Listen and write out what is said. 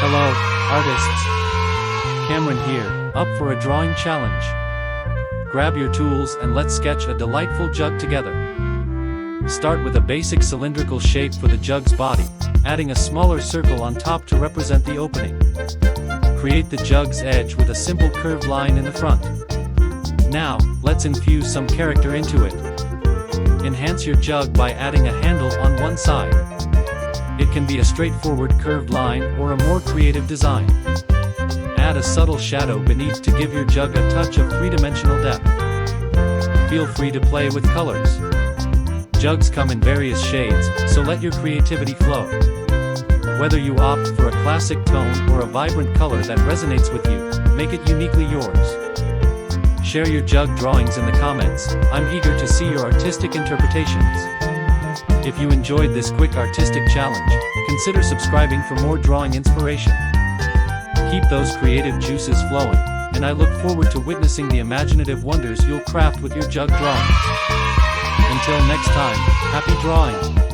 Hello, artists. Kamran here, up for a drawing challenge. Grab your tools and let's sketch a delightful jug together. Start with a basic cylindrical shape for the jug's body, adding a smaller circle on top to represent the opening. Create the jug's edge with a simple curved line in the front. Now, let's infuse some character into it. Enhance your jug by adding a handle on one side. It can be a straightforward curved line or a more creative design. Add a subtle shadow beneath to give your jug a touch of three-dimensional depth. Feel free to play with colors. Jugs come in various shades, so let your creativity flow. Whether you opt for a classic tone or a vibrant color that resonates with you, make it uniquely yours. Share your jug drawings in the comments. I'm eager to see your artistic interpretations. If you enjoyed this quick artistic challenge, consider subscribing for more drawing inspiration. Keep those creative juices flowing, and I look forward to witnessing the imaginative wonders you'll craft with your jug drawings. Until next time, happy drawing!